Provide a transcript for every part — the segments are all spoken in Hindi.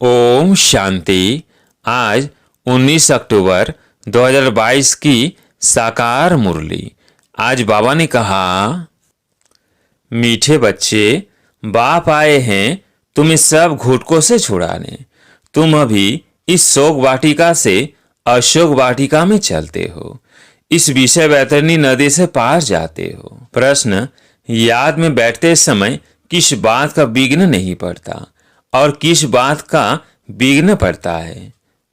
ओम शांति। आज 19 अक्टूबर 2022 की साकार मुरली। आज बाबा ने कहा, मीठे बच्चे, बाप आए हैं तुम्हें सब घुटकों से छुड़ाने। तुम अभी इस शोक वाटिका से अशोक वाटिका में चलते हो, इस विषय वैतरणी नदी से पार जाते हो। प्रश्न, याद में बैठते समय किस बात का विघ्न नहीं पड़ता और किस बात का विघ्न पड़ता है?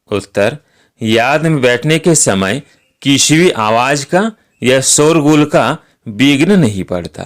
उत्तर, याद में बैठने के समय किसी भी आवाज का या शोरगुल का विघ्न नहीं पड़ता,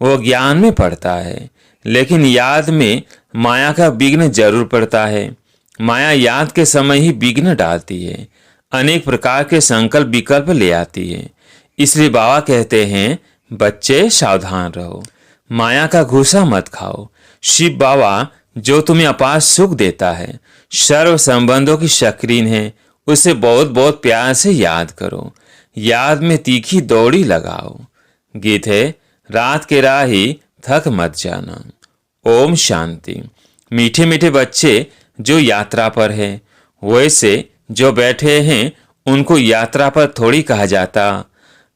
वो ज्ञान में पड़ता है। लेकिन याद में माया का विघ्न जरूर पड़ता है। माया याद के समय ही विघ्न डालती है, अनेक प्रकार के संकल्प विकल्प ले आती है। इसलिए बाबा कहते हैं, बच्चे सावधान रहो, माया का घूसा मत खाओ। शिव बाबा जो तुम्हें अपार सुख देता है, सर्व संबंधों की शक्रीन है, उसे बहुत बहुत प्यार से याद करो। याद में तीखी दौड़ी लगाओ। गीत है, रात के राही थक मत जाना। ओम शांति। मीठे मीठे बच्चे जो यात्रा पर है, वैसे जो बैठे हैं उनको यात्रा पर थोड़ी कहा जाता।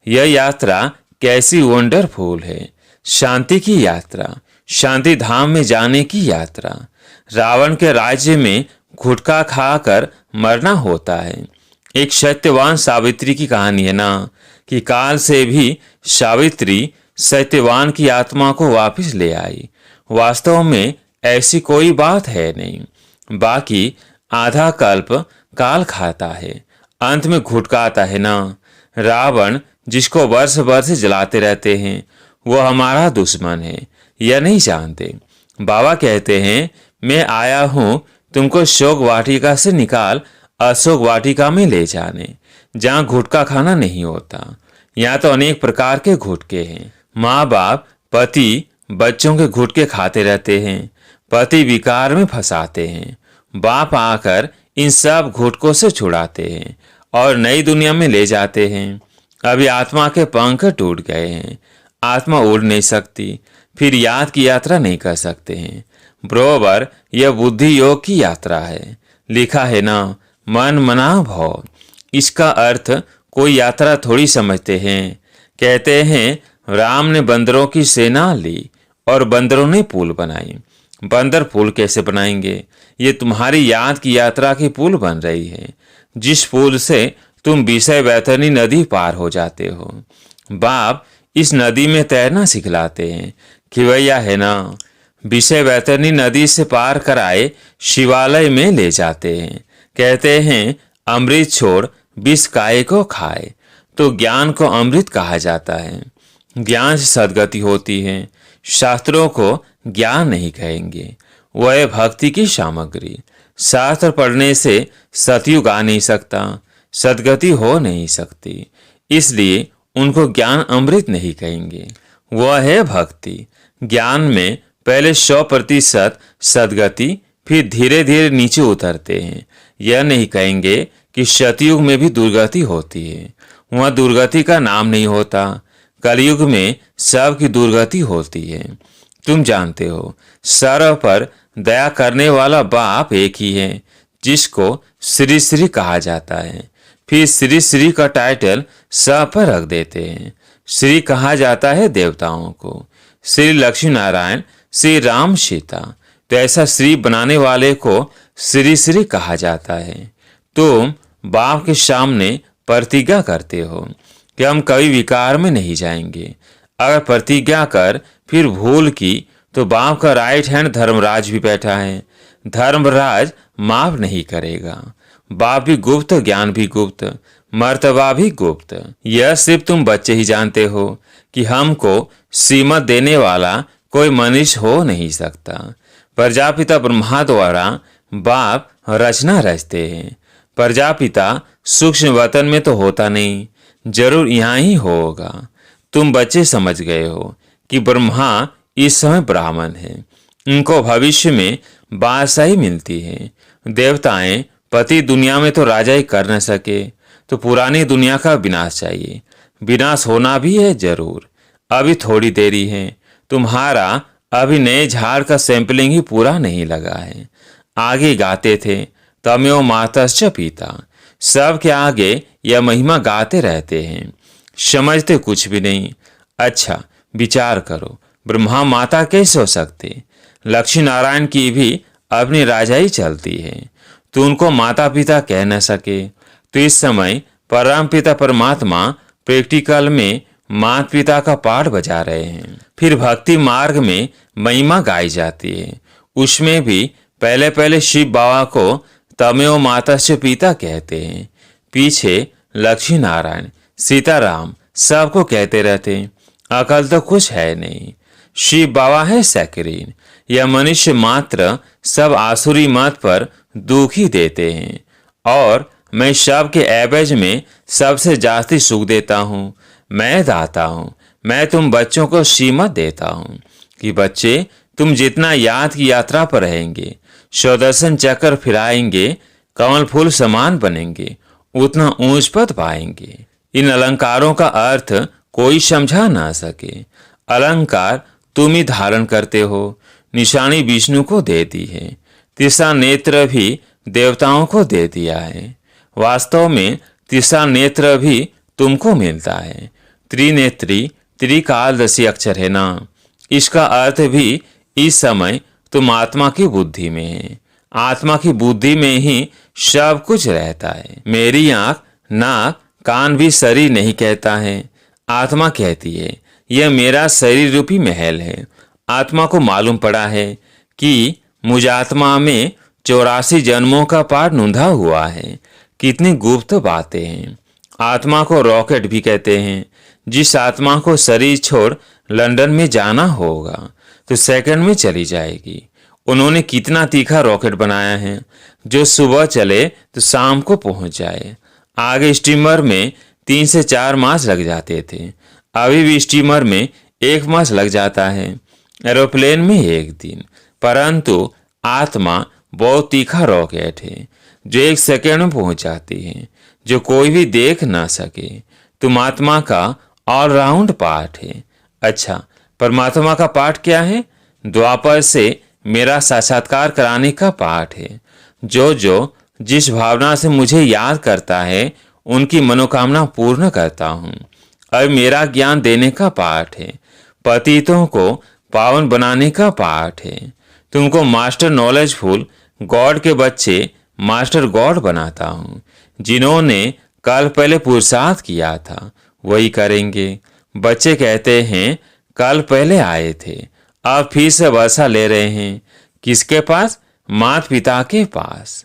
यह यात्रा कैसी वंडरफुल है। शांति की यात्रा, शांति धाम में जाने की यात्रा। रावण के राज्य में गुटखा खाकर मरना होता है। एक सत्यवान सावित्री की कहानी है ना, कि काल से भी सावित्री सत्यवान की आत्मा को वापस ले आई। वास्तव में ऐसी कोई बात है नहीं। बाकी आधा कल्प काल खाता है, अंत में घुटकाता है ना। रावण जिसको वर्ष वर्ष जलाते रहते हैं, वो हमारा दुश्मन है, यह नहीं जानते। बाबा कहते हैं, मैं आया हूं तुमको शोक वाटिका से निकाल अशोक वाटिका में ले जाने, जहां गुटखा खाना नहीं होता। यहाँ तो अनेक प्रकार के गुटके हैं। माँ बाप पति बच्चों के गुटके खाते रहते हैं, पति विकार में फंसाते हैं। बाप आकर इन सब गुटकों से छुड़ाते हैं और नई दुनिया में ले जाते हैं। अभी आत्मा के पंख टूट गए हैं, आत्मा उड़ नहीं सकती, फिर याद की यात्रा नहीं कर सकते हैं। बरोबर यह बुद्धि योग की यात्रा है। लिखा है ना, मन मना भव। इसका अर्थ कोई यात्रा थोड़ी समझते हैं। कहते हैं, राम ने बंदरों की सेना ली और बंदरों ने पुल बनाई। बंदर पुल कैसे बनाएंगे? ये तुम्हारी याद की यात्रा की पुल बन रही है, जिस पुल से तुम विषय वैतरणी नदी पार हो जाते हो। बाप इस नदी में तैरना सिखलाते हैं। खिवैया है ना, विषय वैतरणी नदी से पार कराए शिवालय में ले जाते हैं। कहते हैं, अमृत छोड़ विष काय को खाए। तो ज्ञान को अमृत कहा जाता है। ज्ञान से सद्गति होती है। शास्त्रों को ज्ञान नहीं कहेंगे, वह है भक्ति की सामग्री। शास्त्र पढ़ने से सतयुग आ नहीं सकता, सद्गति हो नहीं सकती, इसलिए उनको ज्ञान अमृत नहीं कहेंगे। वह है भक्ति। ज्ञान में पहले 100% सद्गति, फिर धीरे धीरे नीचे उतरते हैं। यह नहीं कहेंगे कि सतयुग में भी दुर्गति होती है, वहाँ दुर्गति का नाम नहीं होता। कलयुग में सबकी दुर्गति होती है। तुम जानते हो, सर्व पर दया करने वाला बाप एक ही है, जिसको श्री श्री कहा जाता है। फिर श्री श्री का टाइटल सब पर रख देते हैं। श्री कहा जाता है देवताओं को, श्री लक्ष्मी नारायण, श्री राम सीता। तो ऐसा श्री बनाने वाले को श्री श्री कहा जाता है। तुम बाप के सामने प्रतिज्ञा करते हो कि हम कभी विकार में नहीं जाएंगे। अगर प्रतिज्ञा कर फिर भूल की, तो बाप का राइट हैंड धर्मराज भी बैठा है। धर्मराज माफ नहीं करेगा। बाप भी गुप्त, ज्ञान भी गुप्त, मर्तबा भी गुप्त। यह सिर्फ तुम बच्चे ही जानते हो कि हमको सीमत देने वाला कोई मनुष्य हो नहीं सकता। प्रजापिता ब्रह्मा द्वारा बाप रचना रचते हैं। प्रजापिता सूक्ष्म वतन में तो होता नहीं, जरूर यहाँ ही होगा। तुम बच्चे समझ गए हो कि ब्रह्मा इस समय ब्राह्मण है, इनको भविष्य में बादशाही मिलती है। देवताएं पति दुनिया में तो राजा ही कर न सके, तो पुरानी दुनिया का विनाश चाहिए। विनाश होना भी है जरूर, अभी थोड़ी देरी है। तुम्हारा अभी नए झाड़ का सैंपलिंग ही पूरा नहीं लगा है। आगे गाते थे, तमेव मातश्च पिता। सबके आगे यह महिमा गाते रहते हैं, समझते कुछ भी नहीं। अच्छा विचार करो, ब्रह्मा माता कैसे हो सकते? लक्ष्मी नारायण की भी अपनी राजाई चलती है, तो उनको माता पिता कह न सके। तो इस समय परम पिता परमात्मा प्रैक्टिकल में माता पिता का पाठ बजा रहे हैं। फिर भक्ति मार्ग में महिमा गाई जाती है, उसमें भी पहले पहले शिव बाबा को तमेव मातश्च पिता कहते हैं, पीछे लक्ष्मी नारायण सीताराम सबको कहते रहते हैं। अकल तो कुछ है नहीं। शिव बाबा है सैकरीन, यह मनुष्य मात्र सब आसुरी मत पर दुखी देते हैं, और मैं सब के एवज में सबसे जास्ती सुख देता हूँ। मैं दाता हूँ, मैं तुम बच्चों को सीमत देता हूँ कि बच्चे तुम जितना याद की यात्रा पर रहेंगे, स्वदर्शन चक्कर फिराएंगे, कमल फूल समान बनेंगे, उतना ऊंच पद पाएंगे। इन अलंकारों का अर्थ कोई समझा ना सके। अलंकार तुम ही धारण करते हो, निशानी विष्णु को दे दी है, तीसरा नेत्र भी देवताओं को दे दिया है। वास्तव में तीसरा नेत्र भी तुमको मिलता है। त्रिनेत्री त्रिकालदशी अक्षर है ना, इसका अर्थ भी इस समय तुम आत्मा की बुद्धि में है। आत्मा की बुद्धि में ही सब कुछ रहता है। मेरी आंख नाक कान भी शरीर नहीं कहता है, आत्मा कहती है यह मेरा शरीर रूपी महल है। आत्मा को मालूम पड़ा है कि मुझ आत्मा में 84 जन्मों का पाठ नूंधा हुआ है। कितनी गुप्त बातें हैं। आत्मा को रॉकेट भी कहते हैं। जिस आत्मा को शरीर छोड़ लंदन में जाना होगा तो सेकंड में चली जाएगी। उन्होंने कितना तीखा रॉकेट बनाया है जो सुबह चले तो शाम को पहुंच जाए। आगे स्टीमर में 3 से 4 मास लग जाते थे, अभी भी स्टीमर में 1 मास लग जाता है, एरोप्लेन में 1 दिन। परंतु आत्मा बहुत तीखा रॉकेट है जो 1 सेकेंड में पहुंच जाती है, जो कोई भी देख ना सके। तुम आत्मा का ऑलराउंड पाठ है। अच्छा, परमात्मा का पाठ क्या है? द्वापर से मेरा साक्षात्कार कराने का पाठ है। जो जिस भावना से मुझे याद करता है उनकी मनोकामना पूर्ण करता हूँ। अब मेरा ज्ञान देने का पाठ है। पतितों को पावन बनाने का पाठ है। तुमको मास्टर नॉलेजफुल गॉड के बच्चे मास्टर गॉड बनाता हूँ। जिन्होंने कल पहले पुरुषार्थ किया था वही करेंगे। बच्चे कहते हैं कल पहले आए थे, अब फिर से वर्षा ले रहे हैं। किसके पास? माता पिता के पास।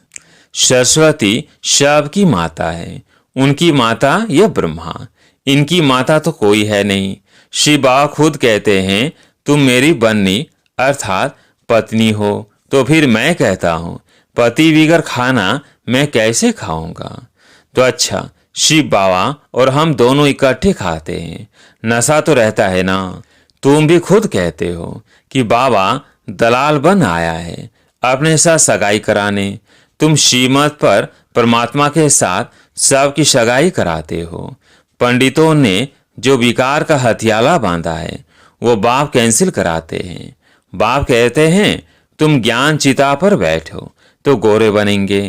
सरस्वती सबकी माता है, उनकी माता यह ब्रह्मा, इनकी माता तो कोई है नहीं। शिव बाबा खुद कहते हैं तुम मेरी बन्नी अर्थात पत्नी हो। तो फिर मैं कहता हूँ पति बिगर खाना मैं कैसे खाऊंगा? तो अच्छा, शिव बाबा और हम दोनों इकट्ठे खाते हैं, नशा तो रहता है ना। तुम भी खुद कहते हो कि बाबा दलाल बन आया है अपने साथ सगाई कराने। तुम श्रीमत पर परमात्मा के साथ सबकी सगाई कराते हो। पंडितों ने जो विकार का हथियाला बांधा है वो बाप कैंसिल कराते हैं। बाप कहते हैं तुम ज्ञान चिता पर बैठो तो गोरे बनेंगे,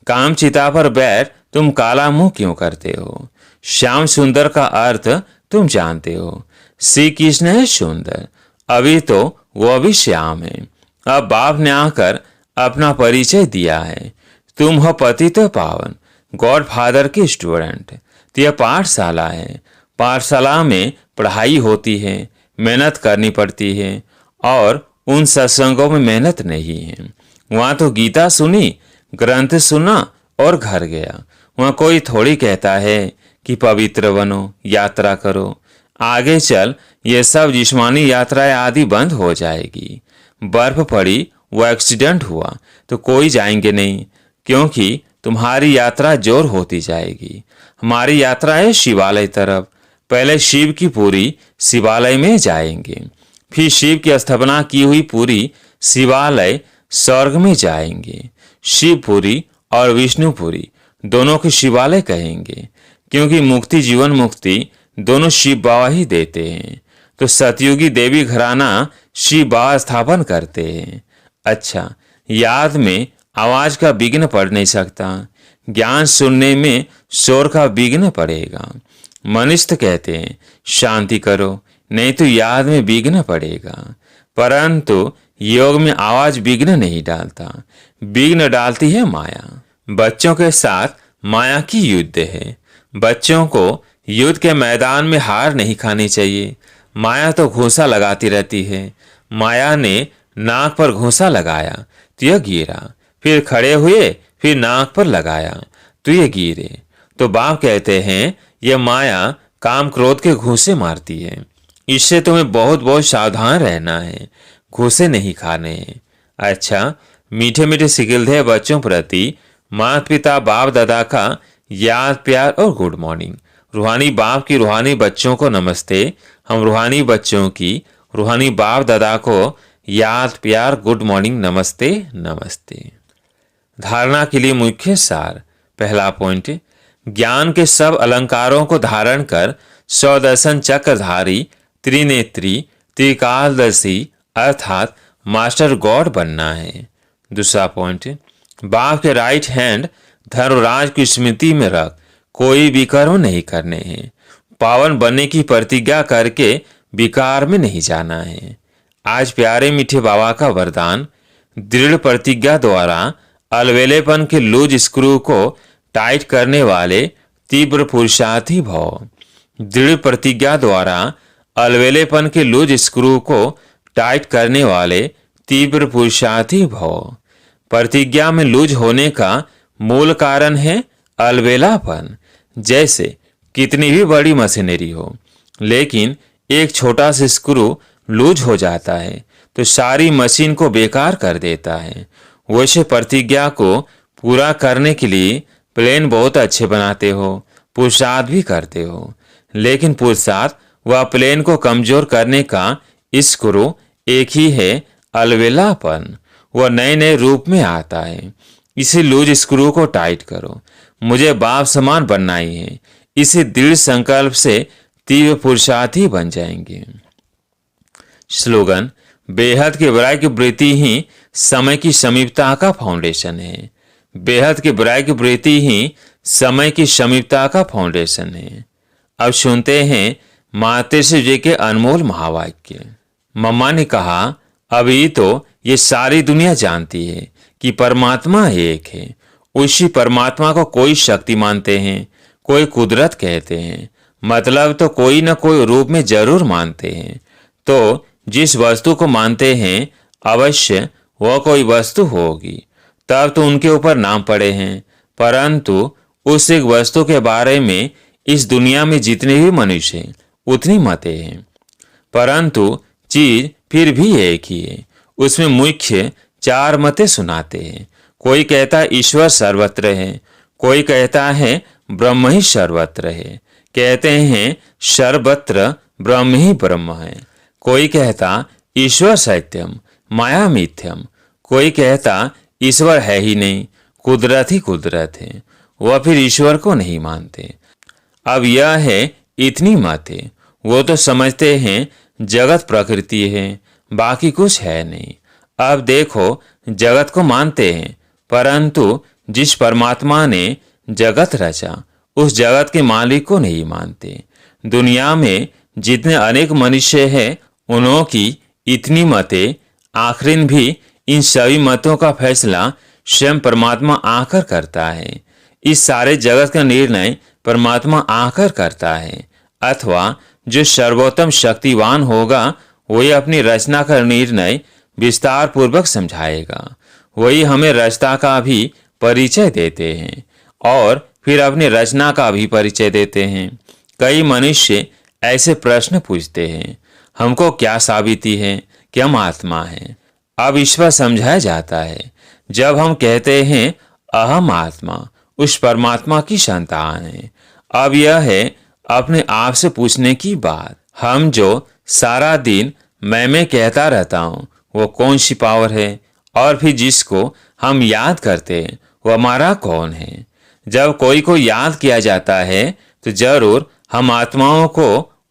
काम चिता पर बैठ तुम काला मुंह क्यों करते हो? श्याम सुंदर का अर्थ तुम जानते हो। श्री कृष्ण है सुंदर, अभी तो वो अभी श्याम है। अब बाप ने आकर अपना परिचय दिया है, तुम हो पतित पावन, गॉड फादर के स्टूडेंट। तो यह पाठशाला है। पाठशाला में पढ़ाई होती है, मेहनत करनी पड़ती है, और उन सत्संगों में मेहनत नहीं है। वहाँ तो गीता सुनी, ग्रंथ सुना और घर गया। वहाँ कोई थोड़ी कहता है कि पवित्र बनो, यात्रा करो। आगे चल ये सब जिस्मानी यात्राएं आदि बंद हो जाएगी। बर्फ पड़ी, वो एक्सीडेंट हुआ तो कोई जाएंगे नहीं, क्योंकि तुम्हारी यात्रा जोर होती जाएगी। हमारी यात्रा है शिवालय तरफ। पहले शिव की पूरी शिवालय में जाएंगे, फिर शिव की स्थापना की हुई पूरी शिवालय स्वर्ग में जाएंगे। शिवपुरी और विष्णुपुरी दोनों के शिवालय कहेंगे, क्योंकि मुक्ति जीवन मुक्ति दोनों शिव बाबा ही देते हैं। तो सतयुगी देवी घराना शिव बाबा स्थापन करते हैं। अच्छा, याद में आवाज का विघ्न पड़ नहीं सकता। ज्ञान सुनने में शोर का विघ्न पड़ेगा। मनुष्य कहते हैं शांति करो, नहीं तो याद में विघ्न पड़ेगा। परंतु योग में आवाज विघ्न नहीं डालता, विघ्न डालती है माया। बच्चों के साथ माया की युद्ध है। बच्चों को युद्ध के मैदान में हार नहीं खानी चाहिए। माया तो घूंसा लगाती रहती है। माया ने नाक पर घूंसा लगाया तो यह गिरा, फिर खड़े हुए, फिर नाक पर लगाया तो ये गिरे। तो बाप कहते हैं यह माया काम क्रोध के घूंसे मारती है, इससे तुम्हें बहुत बहुत सावधान रहना है, घूंसे नहीं खाने हैं। अच्छा, मीठे मीठे सिकिलधे बच्चों प्रति माता पिता बाप दादा का याद प्यार और गुड मॉर्निंग। रूहानी बाप की रूहानी बच्चों को नमस्ते। हम रूहानी बच्चों की रूहानी बाप दादा को याद प्यार गुड मॉर्निंग नमस्ते नमस्ते। धारणा के लिए मुख्य सार। पहला पॉइंट, ज्ञान के सब अलंकारों को धारण कर स्वदर्शन चक्रधारी त्रिनेत्री त्रिकालदर्शी अर्थात मास्टर गॉड बनना है। दूसरा पॉइंट, बाप के राइट हैंड धर्मराज की स्मृति में रख कोई विकर्म नहीं करने हैं। पावन बनने की प्रतिज्ञा करके विकार में नहीं जाना है। आज प्यारे मीठे बाबा का वरदान, दृढ़ प्रतिज्ञा द्वारा अलवेलेपन के लूज स्क्रू को टाइट करने वाले तीव्र पुरुषार्थी भव। दृढ़ प्रतिज्ञा द्वारा अलवेलेपन के लूज स्क्रू को टाइट करने वाले तीव्र पुरुषार्थी भव। प्रतिज्ञा में लूज होने का मूल कारण है अलबेलापन। जैसे कितनी भी बड़ी मशीनरी हो, लेकिन एक छोटा सा स्क्रू लूज हो जाता है तो सारी मशीन को बेकार कर देता है। वैसे प्रतिज्ञा को पूरा करने के लिए प्लेन बहुत अच्छे बनाते हो, पुरुषार्थ भी करते हो, लेकिन पुरुषार्थ व प्लेन को कमजोर करने का स्क्रू एक ही है, अलबेलापन। वह नए नए रूप में आता है। इसी लूज स्क्रू को टाइट करो। मुझे बाप समान बनना ही है। इसी दृढ़ संकल्प से तीव्र पुरुषार्थी बन जाएंगे। स्लोगन, बेहद के बड़ाई की वृत्ति ही समय की समीपता का फाउंडेशन है। बेहद के बड़ाई की वृत्ति ही समय की समीपता का फाउंडेशन है। अब सुनते हैं मातृश्री जी के अनमोल महावाक्य। मम्मा ने कहा, अभी तो ये सारी दुनिया जानती है कि परमात्मा एक है। उसी परमात्मा को कोई शक्ति मानते हैं, कोई कुदरत कहते हैं, मतलब तो कोई न कोई रूप में जरूर मानते हैं। तो जिस वस्तु को मानते हैं अवश्य वह कोई वस्तु होगी, तब तो उनके ऊपर नाम पड़े हैं। परंतु उस एक वस्तु के बारे में इस दुनिया में जितने भी मनुष्य हैं उतनी मतें हैं, परंतु चीज फिर भी एक ही है। उसमें मुख्य चार मतें सुनाते हैं। कोई कहता है ईश्वर सर्वत्र है, कोई कहता है ब्रह्म ही सर्वत्र है, कहते हैं सर्वत्र ब्रह्म ही ब्रह्म है। कोई कहता ईश्वर सत्यम माया मिथ्यम, कोई कहता ईश्वर है ही नहीं, कुदरत ही कुदरत है। वह फिर ईश्वर को नहीं मानते। अब यह है इतनी मतें। वो तो समझते हैं जगत प्रकृति है, बाकी कुछ है नहीं। अब देखो, जगत को मानते हैं, परंतु जिस परमात्मा ने जगत रचा उस जगत के मालिक को नहीं मानते। दुनिया में जितने अनेक मनुष्य हैं उन्हों की इतनी मतें, आखिर भी इन सभी मतों का फैसला स्वयं परमात्मा आकर करता है। इस सारे जगत का निर्णय परमात्मा आकर करता है, अथवा जो सर्वोत्तम शक्तिवान होगा वही अपनी रचना का निर्णय विस्तार पूर्वक समझाएगा। वही हमें रचना का भी परिचय देते हैं और फिर अपनी रचना का भी परिचय देते हैं। कई मनुष्य ऐसे प्रश्न पूछते हैं, हमको क्या साबिती है कि हम आत्मा हैं? अब ईश्वर समझाया जाता है। जब हम कहते हैं अहम आत्मा, उस परमात्मा की संतान है। अब यह है अपने आप से पूछने की बात, हम जो सारा दिन मैं कहता रहता हूँ वो कौन सी पावर है? और फिर जिसको हम याद करते हैं वो हमारा कौन है? जब कोई को याद किया जाता है तो जरूर हम आत्माओं को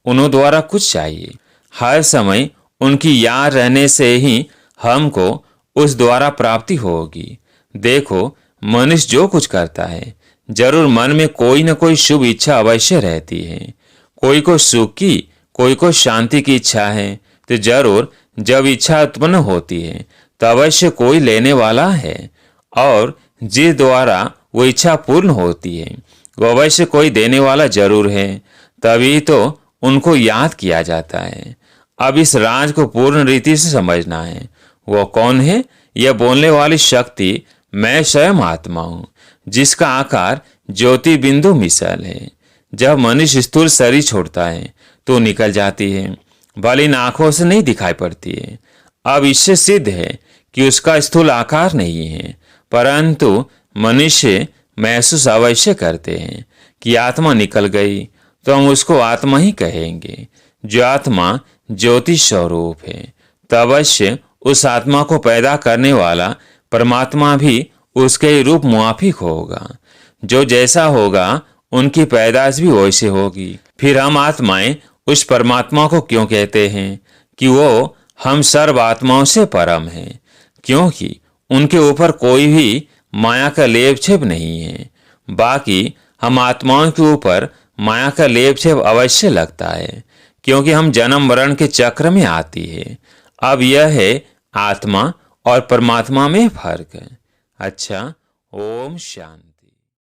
उन्हों द्वारा कुछ चाहिए। हर समय उनकी याद रहने से ही हमको उस द्वारा प्राप्ति होगी। देखो, मनुष्य जो कुछ करता है, जरूर मन में कोई न कोई शुभ इच्छा अवश्य रहती है। कोई को सुख की, कोई को शांति की इच्छा है, तो जरूर जब इच्छा उत्पन्न होती है तो अवश्य कोई लेने वाला है, और जिस द्वारा वो इच्छा पूर्ण होती है वो अवश्य कोई देने वाला जरूर है। तभी तो उनको याद किया जाता है। अब इस राज को पूर्ण रीति से समझना है। वो कौन है? यह बोलने वाली शक्ति मैं स्वयं आत्मा हूं, जिसका आकार ज्योति बिंदु मिसल है। जब मनुष्य स्थूल शरीर छोड़ता है तो निकल जाती है, भले इन आंखों से नहीं दिखाई पड़ती है। अब इससे सिद्ध है कि उसका स्थूल आकार नहीं है, परंतु मनुष्य महसूस अवश्य करते हैं कि आत्मा निकल गई, तो हम उसको आत्मा ही कहेंगे। जो आत्मा ज्योति स्वरूप है, तो अवश्य उस आत्मा को पैदा करने वाला परमात्मा भी उसके ही रूप मुआफिक होगा। जो जैसा होगा उनकी पैदाश भी वैसे होगी। फिर हम आत्माएं उस परमात्मा को क्यों कहते हैं कि वो हम सर्व आत्माओं से परम है? क्योंकि उनके ऊपर कोई भी माया का लेप छेप नहीं है। बाकी हम आत्माओं के ऊपर माया का लेप छेप अवश्य लगता है, क्योंकि हम जन्म मरण के चक्र में आती है। अब यह है आत्मा और परमात्मा में फर्क। अच्छा, ओम शांति।